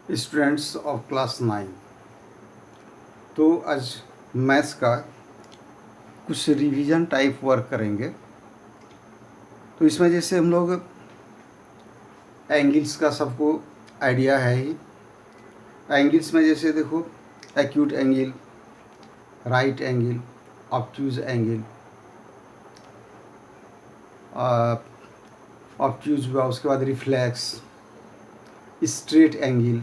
Students of class 9। तो आज maths का कुछ रिवीजन टाइप वर्क करेंगे। तो इसमें जैसे हम लोग एंगल्स का सबको आइडिया है ही। एंगल्स में जैसे देखो, acute angle, right angle, obtuse angle, obtuse हुआ, उसके बाद reflex, straight angle,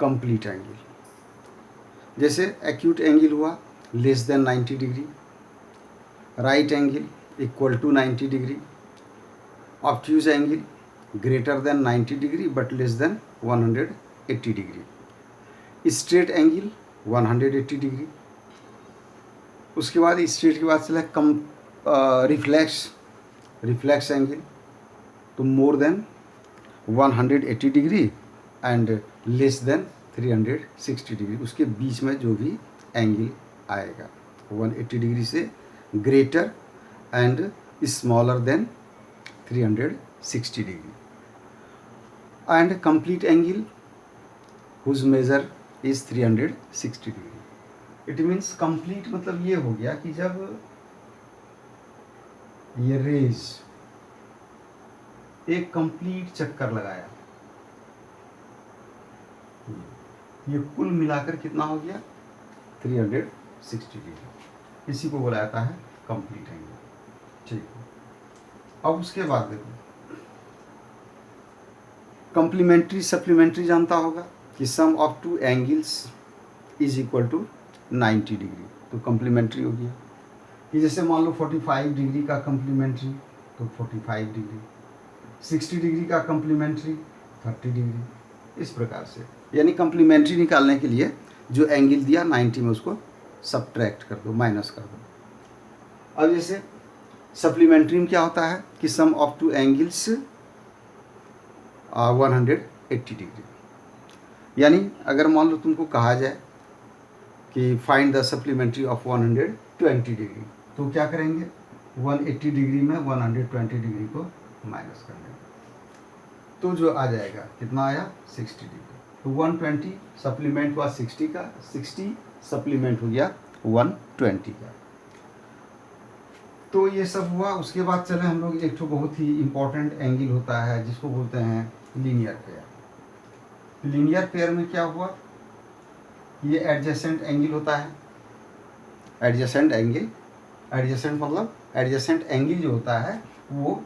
complete angle. जैसे एक्यूट एंगल हुआ less than 90 degree, right angle equal to 90 degree, obtuse angle greater than 90 degree but less than 180 degree, straight angle 180 degree. उसके बाद straight के बाद चला कम रिफ्लेक्स एंगल तो more than 180 degree and less than 360 degree. उसके बीच में जो भी एंगल आएगा 180 डिग्री से greater and smaller than 360 degree. And complete angle whose measure is 360 degree. It means complete मतलब ये हो गया कि जब ये रेज एक कंप्लीट चक्कर लगाया, ये कुल मिलाकर कितना हो गया 360 डिग्री। इसी को बोला जाता है कंप्लीट एंगल। ठीक है, अब उसके बाद देखो कंप्लीमेंट्री सप्लीमेंट्री जानता होगा कि sum of two angles is equal to 90 degree. तो कंप्लीमेंट्री हो गया कि जैसे मान लो 45 डिग्री का कंप्लीमेंट्री तो 45 डिग्री, 60 डिग्री का कंप्लीमेंट्री 30 डिग्री, इस प्रकार से। यानी कंप्लीमेंट्री निकालने के लिए जो एंगल दिया 90 में उसको सब्ट्रैक्ट कर दो, माइनस कर दो। अब जैसे सप्लीमेंट्री में क्या होता है कि sum of two angles 180 degree. यानी अगर मान लो तुमको कहा जाए कि find the supplementary of 120 degree तो क्या करेंगे 180 डिग्री में 120 डिग्री को माइनस कर देंगे तो जो आ जाएगा कितना आया 60 डिग्री। तो 120 सप्लीमेंट हुआ 60 का, 60 सप्लीमेंट हो गया 120 का। तो ये सब हुआ। उसके बाद चले हम लोग एक तो बहुत ही इम्पोर्टेंट एंगल होता है जिसको बोलते हैं लीनियर पेयर। लीनियर पेयर में क्या हुआ, ये एडजेसेंट एंगल होता है। एडजेसेंट एंगल, एडजेसेंट मतलब एडजेसेंट एंगल जो होता है वो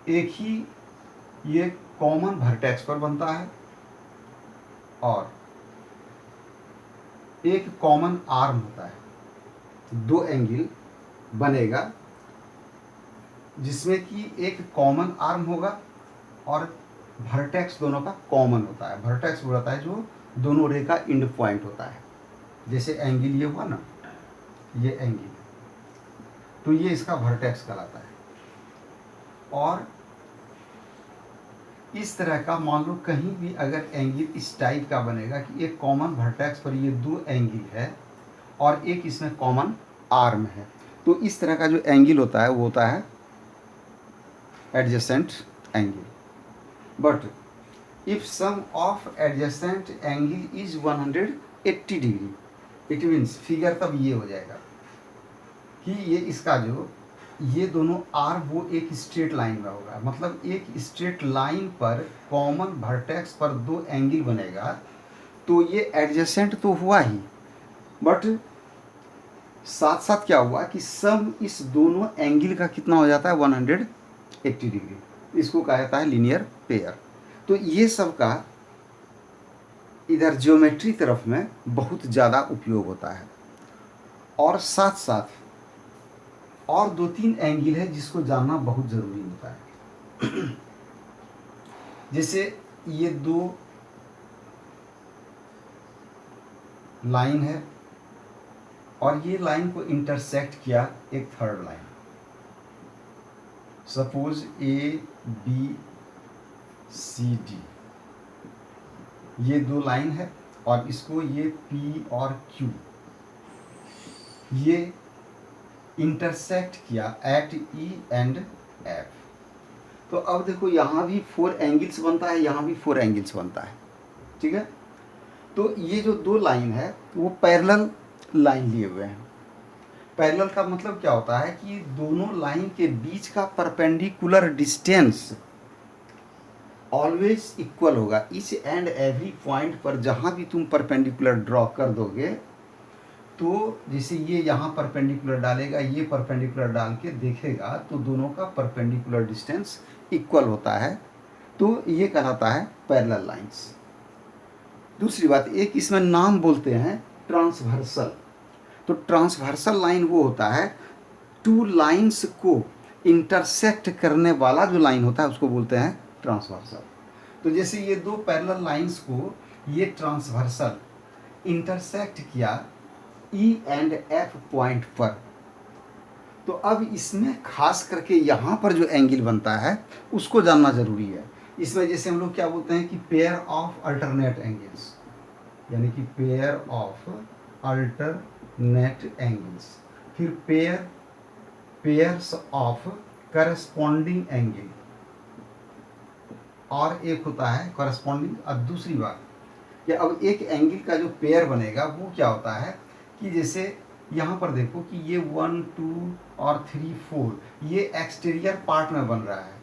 एक ही ये कॉमन वर्टेक्स पर बनता है और एक कॉमन आर्म होता है। दो एंगल बनेगा जिसमें कि एक कॉमन आर्म होगा और वर्टेक्स दोनों का कॉमन होता है। वर्टेक्स वो होता है जो दोनों रे का एंड पॉइंट होता है। जैसे एंगल ये हुआ ना, ये एंगल, तो ये इसका वर्टेक्स कहलाता है। और इस तरह का मान लो कहीं भी अगर एंगल इस टाइप का बनेगा कि एक कॉमन वर्टेक्स पर ये दो एंगल है और एक इसमें कॉमन आर्म है, तो इस तरह का जो एंगल होता है वो होता है adjacent angle. But if sum of adjacent angle is 180 degree, it means figure तब ये हो जाएगा कि ये इसका जो ये दोनों आर्म वो एक स्ट्रेट लाइन में होगा। मतलब एक स्ट्रेट लाइन पर कॉमन वर्टेक्स पर दो एंगल बनेगा तो ये एडजेसेंट तो हुआ ही, बट साथ साथ क्या हुआ कि सम इस दोनों एंगल का कितना हो जाता है 180 डिग्री। इसको कहा जाता है लीनियर पेयर। तो ये सब का इधर ज्योमेट्री तरफ में बहुत ज़्यादा उपयोग होता है। और साथ साथ और दो तीन एंगल है जिसको जानना बहुत ज़रूरी होता है। जैसे ये दो लाइन है और ये लाइन को इंटरसेक्ट किया एक third line, suppose A B C D, ये दो लाइन है और इसको ये पी और क्यू ये इंटरसेक्ट किया एट ई एंड एफ। तो अब देखो यहाँ भी 4 एंगल्स बनता है, यहाँ भी 4 एंगल्स बनता है, ठीक है। तो ये जो दो लाइन है वो पैरेलल लाइन लिए हुए हैं। पैरेलल का मतलब क्या होता है कि दोनों लाइन के बीच का परपेंडिकुलर डिस्टेंस ऑलवेज इक्वल होगा। ईच एंड एवरी पॉइंट पर जहाँ भी तुम परपेंडिकुलर ड्रॉ कर दोगे, तो जैसे ये यहाँ परपेंडिकुलर डालेगा, ये परपेंडिकुलर डाल के देखेगा, तो दोनों का परपेंडिकुलर डिस्टेंस इक्वल होता है, तो ये कहलाता है पैरेलल लाइंस। दूसरी बात, एक इसमें नाम बोलते हैं ट्रांसवर्सल। तो ट्रांसवर्सल लाइन वो होता है, टू लाइंस को इंटरसेक्ट करने वाला जो लाइन होता है उसको बोलते हैं ट्रांसवर्सल। तो जैसे ये दो पैरेलल लाइंस को ये ट्रांसवर्सल इंटरसेक्ट किया ई एंड एफ पॉइंट पर, तो अब इसमें खास करके यहाँ पर जो एंगल बनता है उसको जानना जरूरी है। इसमें जैसे हम लोग क्या बोलते हैं कि पेयर ऑफ अल्टरनेट एंगल्स, यानी कि पेयर ऑफ अल्टरनेट एंगल्स, फिर पेयर्स ऑफ करस्पॉन्डिंग एंगल, और एक होता है करस्पॉन्डिंग। अब दूसरी बात कि अब एक एंगल का जो पेयर बनेगा वो क्या होता है कि जैसे यहाँ पर देखो कि ये 1 2 और 3 4 ये एक्सटीरियर पार्ट में बन रहा है,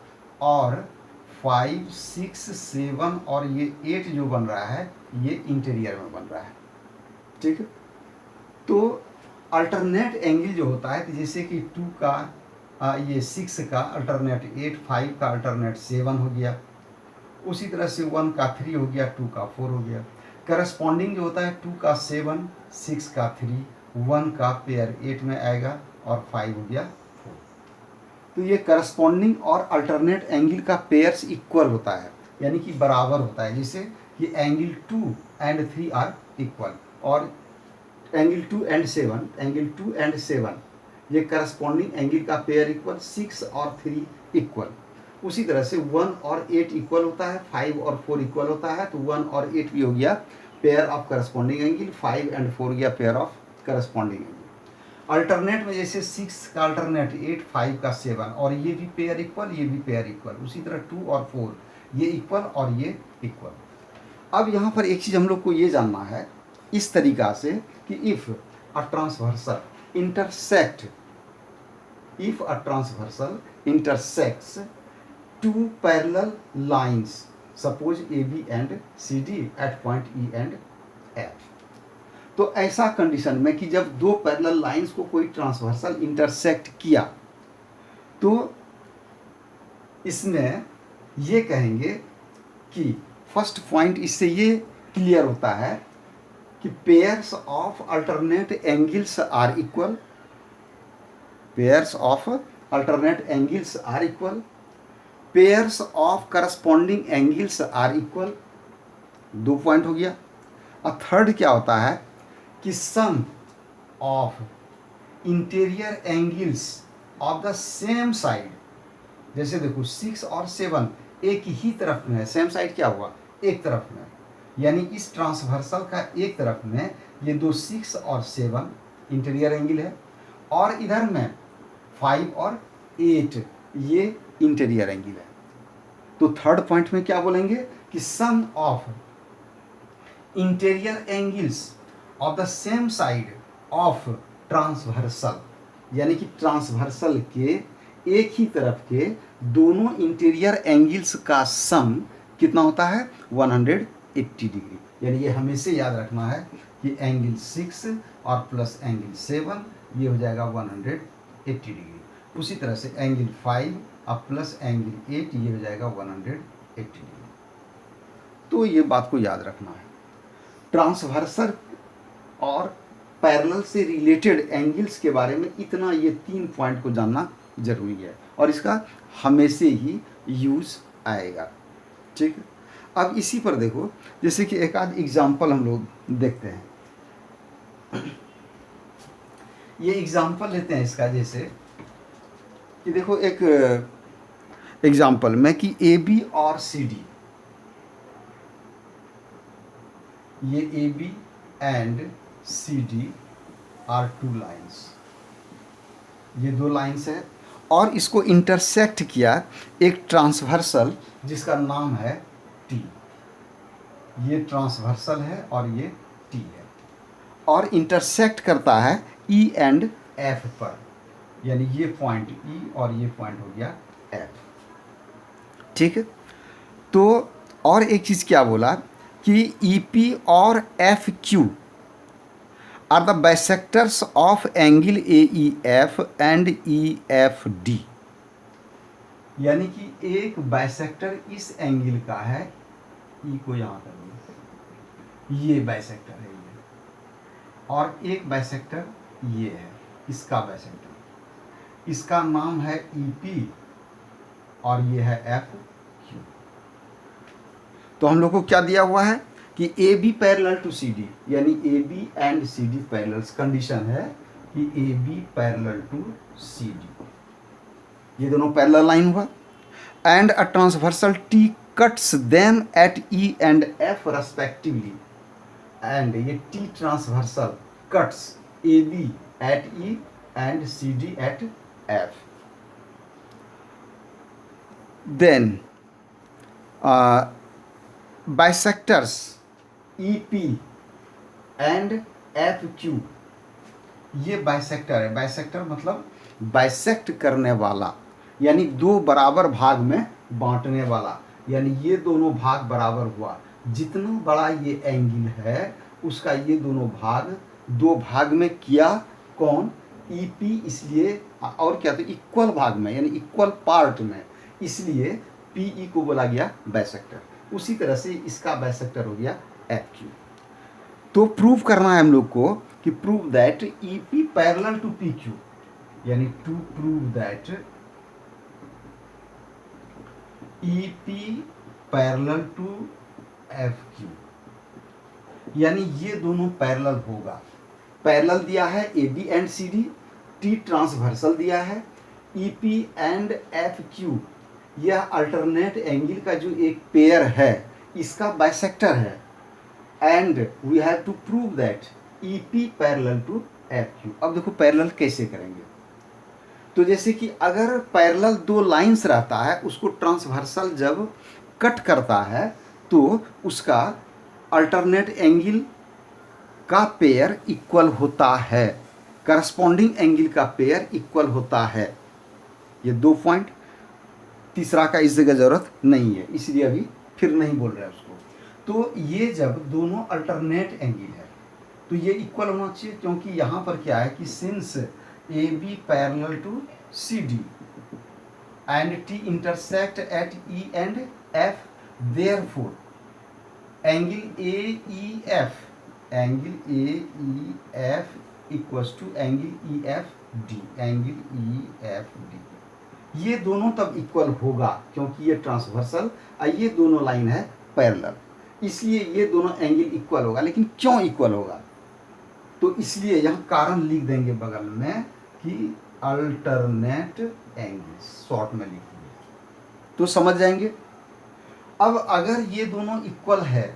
और 5 6 7 और ये 8 जो बन रहा है ये इंटीरियर में बन रहा है, ठीक है। तो अल्टरनेट एंगल जो होता है, जैसे कि 2 का ये 6 का अल्टरनेट 8, 5 का अल्टरनेट 7 हो गया, उसी तरह से 1 का 3 हो गया, 2 का 4 हो गया। करस्पॉन्डिंग जो होता है 2 का 7, 6 का 3, 1 का पेयर 8 में आएगा, और 5 हो गया 4। तो ये करस्पॉन्डिंग और अल्टरनेट एंगल का पेयर्स इक्वल होता है, यानी कि बराबर होता है। जैसे कि एंगल 2 एंड 3 आर इक्वल, और एंगल 2 एंड 7 ये करस्पॉन्डिंग एंगल का पेयर इक्वल, 6 और 3 इक्वल। उसी तरह से 1 और 8 इक्वल होता है, 5 और 4 इक्वल होता है, तो 1 और 8 भी हो गया pair of corresponding angle, 5 and 4 हो गया pair of corresponding angle. Alternate में जैसे 6 का अल्टरनेट 8, 5 का 7, और ये भी पेयर इक्वल, ये भी पेयर इक्वल। उसी तरह 2 और 4 ये इक्वल और ये इक्वल। अब यहाँ पर एक चीज़ हम लोग को ये जानना है इस तरीका से कि if a transversal intersects two parallel lines, suppose AB and CD at point E and F। तो ऐसा कंडीशन में कि जब दो पैरेलल लाइंस को कोई ट्रांसवर्सल इंटरसेक्ट किया, तो इसमें ये कहेंगे कि फर्स्ट पॉइंट इससे ये क्लियर होता है कि pairs of alternate angles are equal, pairs of alternate angles are equal, pairs of corresponding angles are equal. 2 point हो गया। और थर्ड क्या होता है कि sum of interior angles of the same side, जैसे देखो 6 और 7 एक ही तरफ में है, सेम साइड क्या हुआ, एक तरफ में, यानी इस ट्रांसवर्सल का एक तरफ में ये दो 6 और 7 इंटीरियर एंगल है, और इधर में 5 और 8 ये इंटीरियर एंगल है। तो थर्ड पॉइंट में क्या बोलेंगे कि sum of interior angles of the same side of transversal, यानी कि ट्रांसवर्सल के एक ही तरफ के दोनों इंटीरियर एंगल्स का सम कितना होता है, 180 डिग्री। यानी ये हमेशा याद रखना है कि एंगल 6 और प्लस एंगल 7 ये हो जाएगा 180 डिग्री। उसी तरह से एंगल 5 अब प्लस एंगल 8 ये हो जाएगा 180 डिग्री। तो ये बात को याद रखना है। ट्रांसवर्सल और पैरेलल से रिलेटेड एंगल्स के बारे में इतना ये 3 पॉइंट को जानना जरूरी है, और इसका हमेशा ही यूज आएगा, ठीक है। अब इसी पर देखो, जैसे कि एक आध एग्जाम्पल हम लोग देखते हैं। ये एग्जाम्पल लेते हैं इसका, जैसे कि देखो एक एग्जाम्पल में कि ए बी और सी डी, ये A B and C D are 2 lines, ये 2 लाइन्स है, और इसको इंटरसेक्ट किया एक ट्रांसवर्सल जिसका नाम है टी। ये ट्रांसवर्सल है और ये टी है, और इंटरसेक्ट करता है ई एंड एफ पर, यानी ये पॉइंट ई और ये पॉइंट हो गया एफ। ठीक है, तो और एक चीज़ क्या बोला कि ई पी और F Q R the bisectors of angle A E F and E F D. यानी कि एक बाइसेक्टर इस एंगल का है, ई को यहाँ कर दो, ये बाइसेक्टर है ये, और एक बाइसेक्टर ये है, इसका बाइसेक्टर, इसका नाम है ई पी और ये है एफ क्यू। तो हम लोग को क्या दिया हुआ है कि A B parallel to C D, यानी A B and C D parallel, condition है कि A B parallel to C D, ये दोनों पैरेलल लाइन हुआ, and a transversal T cuts them at E and F respectively, and ये T transversal cuts A B at E and C D at F. Then bisectors E P and F Q, ये bisector है। Bisector मतलब bisect करने वाला, यानी दो बराबर भाग में बांटने वाला, यानी ये दोनों भाग बराबर हुआ, जितना बड़ा ये एंगल है उसका ये दोनों भाग दो भाग में किया, कौन, ई पी, इसलिए और क्या, तो इक्वल भाग में यानी इक्वल पार्ट में, इसलिए पी ई को बोला गया बाइसेक्टर। उसी तरह से इसका बाइसेक्टर हो गया एफ क्यू। तो प्रूव करना है हम लोग को कि prove that E P parallel to P Q, यानी to prove that E P parallel to F Q, यानी ये दोनों पैरेलल होगा। पैरेलल दिया है A B and C D, T transversal दिया है, E P and F Q यह अल्टरनेट एंगल का जो एक पेयर है इसका बाइसेक्टर है, and we have to prove that E P parallel to F Q. अब देखो पैरेलल कैसे करेंगे, तो जैसे कि अगर पैरेलल दो लाइंस रहता है, उसको ट्रांसवर्सल जब कट करता है तो उसका अल्टरनेट एंगल का पेयर इक्वल होता है, करस्पॉन्डिंग एंगल का पेयर इक्वल होता है। ये दो पॉइंट, तीसरा का इस जगह जरूरत नहीं है, इसलिए अभी फिर नहीं बोल रहे हैं उसको। तो ये जब दोनों अल्टरनेट एंगल है तो ये इक्वल होना चाहिए, क्योंकि यहाँ पर क्या है कि since A B parallel to C D and T intersect at E and F, therefore angle A E F, angle A E F equals to angle E F D, angle E F D, ये दोनों तब equal होगा क्योंकि ये transversal और ये दोनों line है पैरेलल, इसलिए ये दोनों एंगल इक्वल होगा। लेकिन क्यों इक्वल होगा, तो इसलिए यहाँ कारण लिख देंगे बगल में कि अल्टरनेट एंगल, शॉर्ट में लिख दिए तो समझ जाएंगे। अब अगर ये दोनों इक्वल है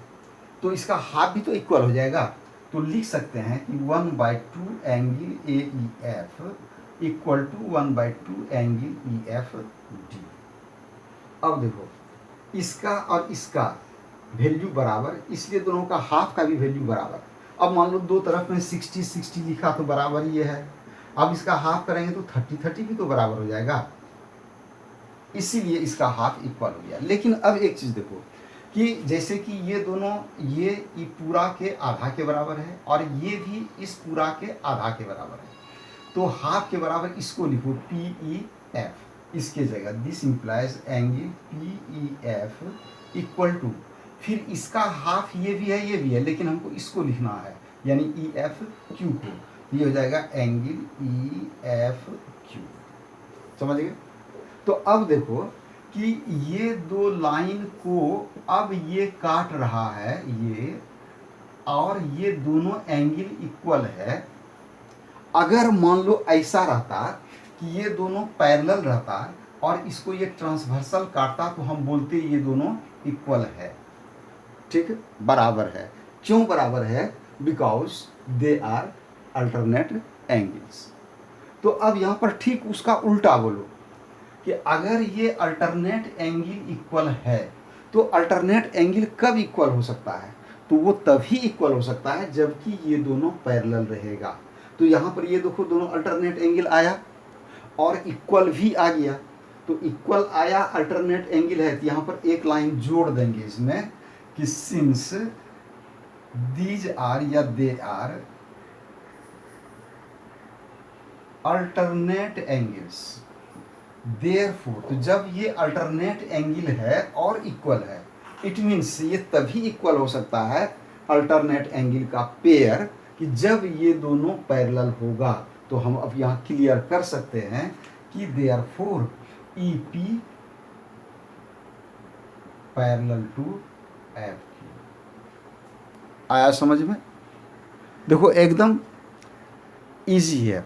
तो इसका हाफ भी तो इक्वल हो जाएगा, तो लिख सकते हैं कि 1/2 angle A E F equal to 1/2 angle E F D. अब देखो इसका और इसका वैल्यू बराबर, इसलिए दोनों का हाफ का भी वैल्यू बराबर। अब मान लो दो तरफ में 60-60 लिखा तो बराबर ये है, अब इसका हाफ करेंगे तो 30-30 भी तो बराबर हो जाएगा, इसीलिए इसका हाफ इक्वल हो गया। लेकिन अब एक चीज़ देखो कि जैसे कि ये दोनों, ये पूरा के आधा के बराबर है और ये भी इस पूरा के आधा के बराबर है, तो हाफ के बराबर इसको लिखो पी ई एफ, इसके जगह this implies angle P E F equal to, फिर इसका हाफ ये भी है, लेकिन हमको इसको लिखना है यानी ई एफ क्यू को, ये हो जाएगा एंगल ई एफ क्यू। समझ गए। तो अब देखो कि ये दो लाइन को अब ये काट रहा है ये, और ये दोनों एंगल इक्वल है। अगर मान लो ऐसा रहता कि ये दोनों पैरेलल रहता और इसको ये ट्रांसवर्सल काटता तो हम बोलते ये दोनों इक्वल है, ठीक, बराबर है। क्यों बराबर है, because they are alternate angles. तो अब यहाँ पर ठीक उसका उल्टा बोलो कि अगर ये अल्टरनेट एंगल इक्वल है तो अल्टरनेट एंगल कब इक्वल हो सकता है, तो वो तभी इक्वल हो सकता है जबकि ये दोनों पैरेलल रहेगा। तो यहाँ पर ये देखो दोनों अल्टरनेट एंगल आया और इक्वल भी आ गया, तो इक्वल आया अल्टरनेट एंगल है, तो यहाँ पर एक लाइन जोड़ देंगे इसमें कि सिंस दीज आर या they are alternate angles therefore, तो जब ये अल्टरनेट एंगल है और इक्वल है, इट मीन्स ये तभी इक्वल हो सकता है अल्टरनेट एंगल का पेयर कि जब ये दोनों पैरेलल होगा। तो हम अब यहाँ क्लियर कर सकते हैं कि therefore E P parallel to F Q. आया समझ में? देखो एकदम इजी है,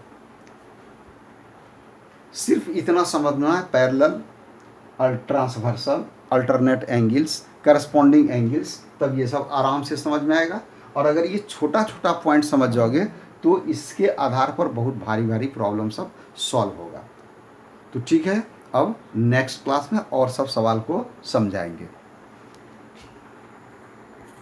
सिर्फ इतना समझना है, parallel, transversal, alternate angles, corresponding angles, तब ये सब आराम से समझ में आएगा। और अगर ये छोटा छोटा पॉइंट समझ जाओगे तो इसके आधार पर बहुत भारी भारी प्रॉब्लम सब सॉल्व होगा। तो ठीक है, अब नेक्स्ट क्लास में और सब सवाल को समझाएंगे।